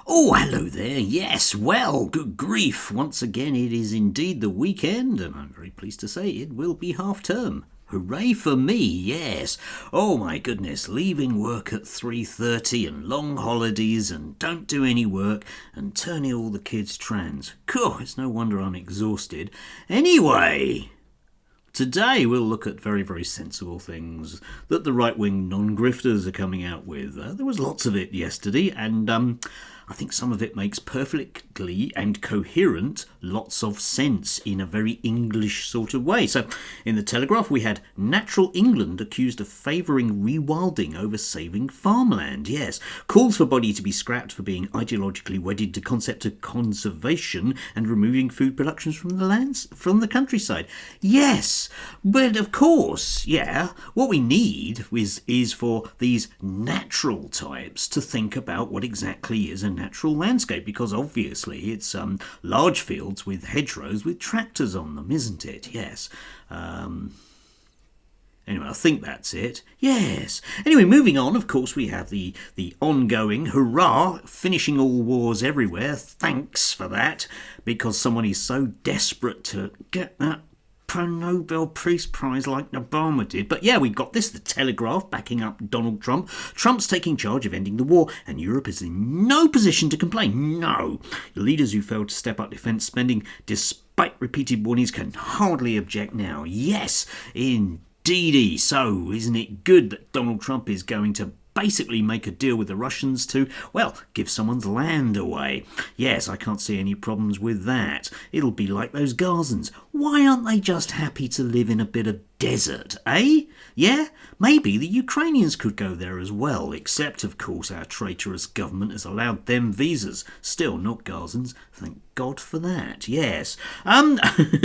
Oh, hello there. Yes, well, good grief. Once again, it is indeed the weekend, and I'm very pleased to say it will be half term. Hooray for me, yes. Oh my goodness, leaving work at 3:30 and long holidays and don't do any work and turning all the kids trans. Cool, it's no wonder I'm exhausted. Anyway, today we'll look at very, very sensible things that the right-wing non-grifters are coming out with. There was lots of it yesterday, and I think some of it makes perfectly and coherent lots of sense in a very English sort of way. So, in the Telegraph, we had Natural England accused of favouring rewilding over saving farmland. Yes, calls for body to be scrapped for being ideologically wedded to concept of conservation and removing food productions from the countryside. Yes, but of course, yeah, what we need is for these natural types to think about what exactly is a natural landscape, because obviously it's large fields with hedgerows with tractors on them, isn't it? Yes. Anyway, I think that's it. Yes. Anyway, moving on, of course, we have the ongoing hurrah, finishing all wars everywhere. Thanks for that, because someone is so desperate to get that Nobel Peace Prize like Obama did. But yeah, we got this, the Telegraph backing up Donald Trump. Trump's taking charge of ending the war, and Europe is in no position to complain. No. The leaders who failed to step up defence spending despite repeated warnings can hardly object now. Yes, indeedy. So, isn't it good that Donald Trump is going to basically make a deal with the Russians to, well, give someone's land away? Yes, I can't see any problems with that. It'll be like those Gazans. Why aren't they just happy to live in a bit of desert, eh? Yeah? Maybe the Ukrainians could go there as well, except, of course, our traitorous government has allowed them visas. Still, not Gazans. Thank God for that, yes.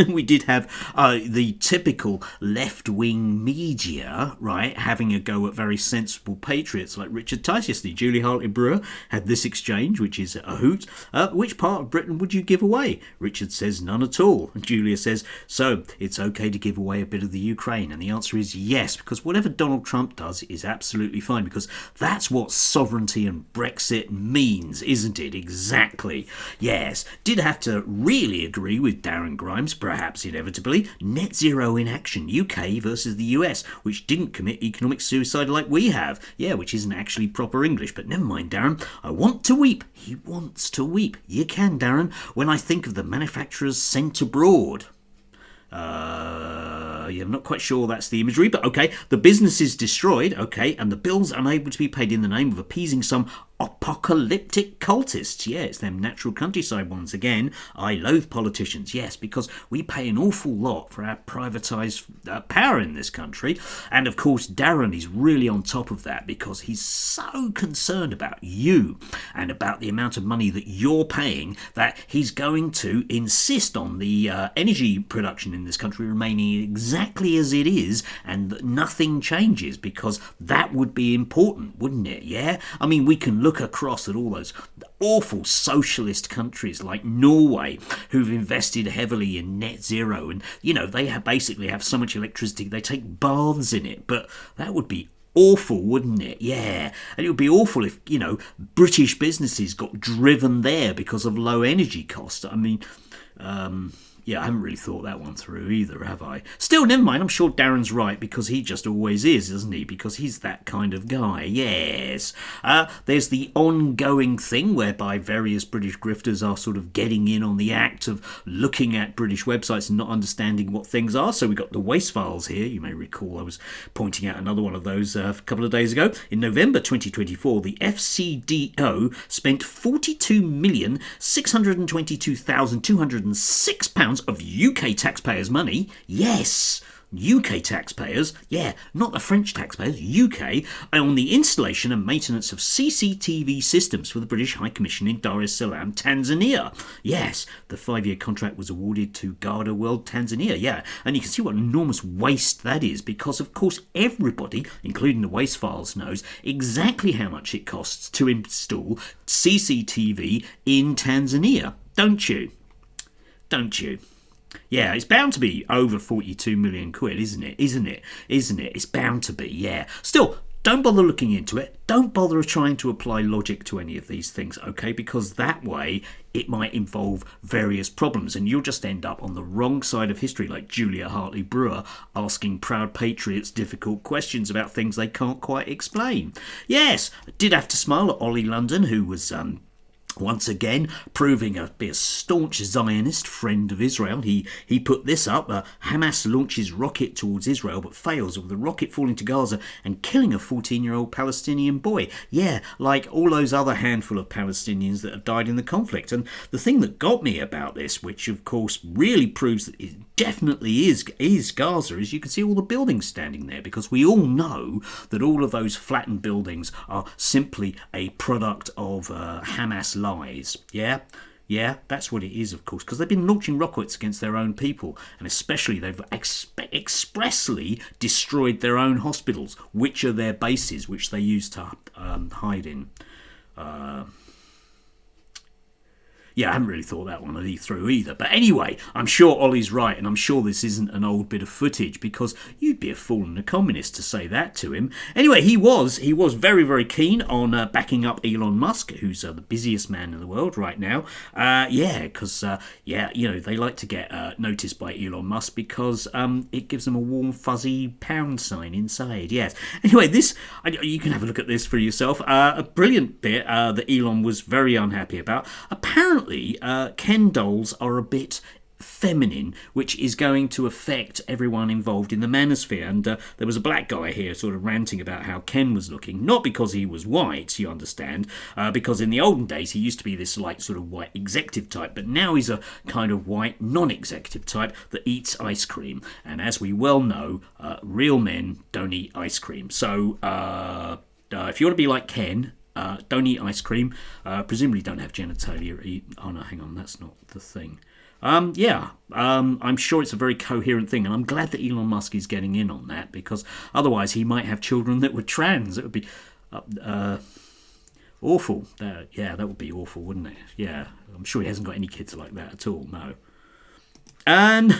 We did have the typical left-wing media, right, having a go at very sensible patriots like Richard Tice yesterday. Julie Hartley-Brewer had this exchange, which is a hoot. Which part of Britain would you give away? Richard says none at all. And Julia says, so it's okay to give away a bit of the Ukraine? And the answer is yes, because whatever Donald Trump does is absolutely fine, because that's what sovereignty and Brexit means, isn't it? Exactly. Yes. Did have to really agree with Darren Grimes, perhaps inevitably. Net zero in action, UK versus the US, which didn't commit economic suicide like we have. Yeah, which isn't actually proper English, but never mind, Darren. I want to weep. He wants to weep. You can, Darren, when I think of the manufacturers sent abroad. Yeah, I'm not quite sure that's the imagery, but okay. The business is destroyed, okay, and the bills unable to be paid in the name of appeasing some apocalyptic cultists. Yeah, it's them natural countryside ones again. I loathe politicians, yes, because we pay an awful lot for our privatised power in this country. And of course, Darren is really on top of that because he's so concerned about you and about the amount of money that you're paying that he's going to insist on the energy production in this country remaining exactly as it is and that nothing changes, because that would be important, wouldn't it? Yeah? I mean, we can look across at all those awful socialist countries like Norway who've invested heavily in net zero, and you know they basically have so much electricity they take baths in it, but that would be awful, wouldn't it? Yeah. And it would be awful if, you know, British businesses got driven there because of low energy costs. I mean, yeah, I haven't really thought that one through either, have I? Still, never mind, I'm sure Darren's right, because he just always is, isn't he? Because he's that kind of guy, yes. There's the ongoing thing whereby various British grifters are sort of getting in on the act of looking at British websites and not understanding what things are. So we've got the waste files here. You may recall I was pointing out another one of those a couple of days ago. In November 2024, the FCDO spent £42,622,206 of UK taxpayers' money. Yes, UK taxpayers, yeah, not the French taxpayers, UK, on the installation and maintenance of CCTV systems for the British High Commission in Dar es Salaam, Tanzania. Yes, the 5-year contract was awarded to Garda World Tanzania, yeah, and you can see what enormous waste that is, because of course everybody, including the waste files, knows exactly how much it costs to install CCTV in Tanzania, don't you? Don't you? Yeah, it's bound to be over 42 million quid, isn't it? Isn't it? It's bound to be, yeah. Still, don't bother looking into it. Don't bother trying to apply logic to any of these things, okay? Because that way it might involve various problems and you'll just end up on the wrong side of history, like Julia Hartley Brewer asking proud patriots difficult questions about things they can't quite explain. Yes, I did have to smile at Ollie London, who was once again proving to be a staunch Zionist friend of Israel. He put this up: Hamas launches rocket towards Israel but fails, with the rocket falling to Gaza and killing a 14-year-old Palestinian boy. Yeah, like all those other handful of Palestinians that have died in the conflict. And the thing that got me about this, which of course really proves that it definitely is Gaza, is you can see all the buildings standing there, because we all know that all of those flattened buildings are simply a product of Hamas lies. Yeah, that's what it is, of course, because they've been launching rockets against their own people, and especially they've expressly destroyed their own hospitals, which are their bases, which they use to hide in. Yeah, I haven't really thought that one through either. But anyway, I'm sure Ollie's right, and I'm sure this isn't an old bit of footage, because you'd be a fool and a communist to say that to him. Anyway, he was very, very keen on backing up Elon Musk, who's the busiest man in the world right now. Because they like to get noticed by Elon Musk because it gives them a warm, fuzzy pound sign inside. Yes. Anyway, you can have a look at this for yourself. A brilliant bit that Elon was very unhappy about. Apparently, Ken dolls are a bit feminine, which is going to affect everyone involved in the manosphere. And there was a black guy here sort of ranting about how Ken was looking, not because he was white, you understand, because in the olden days he used to be this like sort of white executive type, but now he's a kind of white non-executive type that eats ice cream. And as we well know, real men don't eat ice cream. So if you want to be like Ken, don't eat ice cream. Presumably don't have genitalia. Oh no, hang on, that's not the thing. I'm sure it's a very coherent thing, and I'm glad that Elon Musk is getting in on that, because otherwise he might have children that were trans. It would be awful. That would be awful, wouldn't it? Yeah, I'm sure he hasn't got any kids like that at all, no. And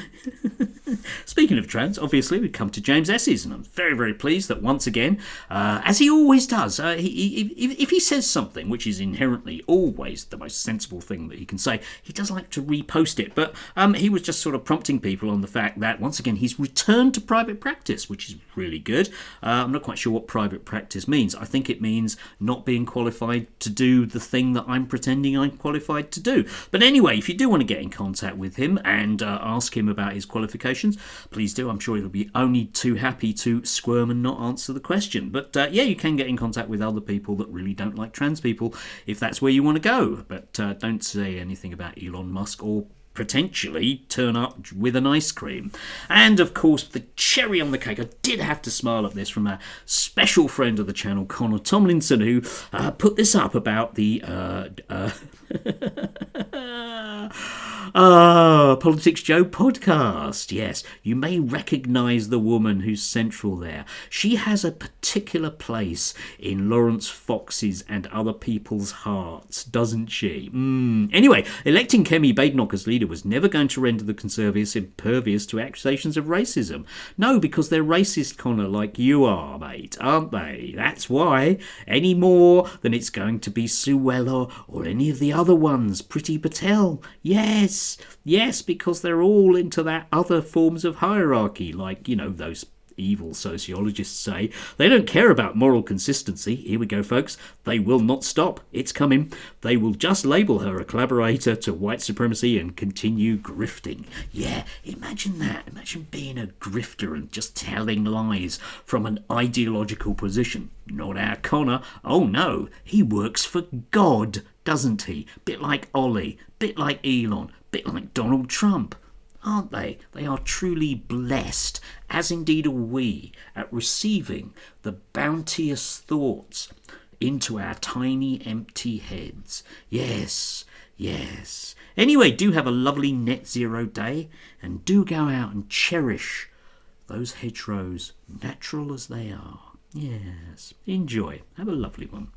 speaking of trans, obviously we come to James S's, and I'm very, very pleased that once again, as he always does, if he says something which is inherently always the most sensible thing that he can say, he does like to repost it. But he was just sort of prompting people on the fact that once again he's returned to private practice, which is really good. I'm not quite sure what private practice means. I think it means not being qualified to do the thing that I'm pretending I'm qualified to do. But anyway, if you do want to get in contact with him and ask him about his qualifications, please do. I'm sure he'll be only too happy to squirm and not answer the question. But you can get in contact with other people that really don't like trans people if that's where you want to go. But don't say anything about Elon Musk or potentially turn up with an ice cream. And of course, the cherry on the cake, I did have to smile at this from a special friend of the channel, Connor Tomlinson, who put this up about the Politics Joe podcast. Yes, you may recognise the woman who's central there. She has a particular place in Lawrence Fox's and other people's hearts, doesn't she? Anyway, electing Kemi Badenoch as leader was never going to render the Conservatives impervious to accusations of racism. No, because they're racist, Connor, like you are, mate, aren't they? That's why. Any more than it's going to be Suella or any of the other ones. Priti Patel. Yes, because they're all into that other forms of hierarchy, like, those evil sociologists say. They don't care about moral consistency. Here we go, folks. They will not stop. It's coming. They will just label her a collaborator to white supremacy and continue grifting. Yeah, imagine that. Imagine being a grifter and just telling lies from an ideological position. Not our Connor. Oh no, he works for God, doesn't he? Bit like Ollie, bit like Elon, bit like Donald Trump. Aren't they? They are truly blessed, as indeed are we, at receiving the bounteous thoughts into our tiny empty heads. Yes. Anyway, do have a lovely net zero day, and do go out and cherish those hedgerows, natural as they are. Yes, enjoy. Have a lovely one.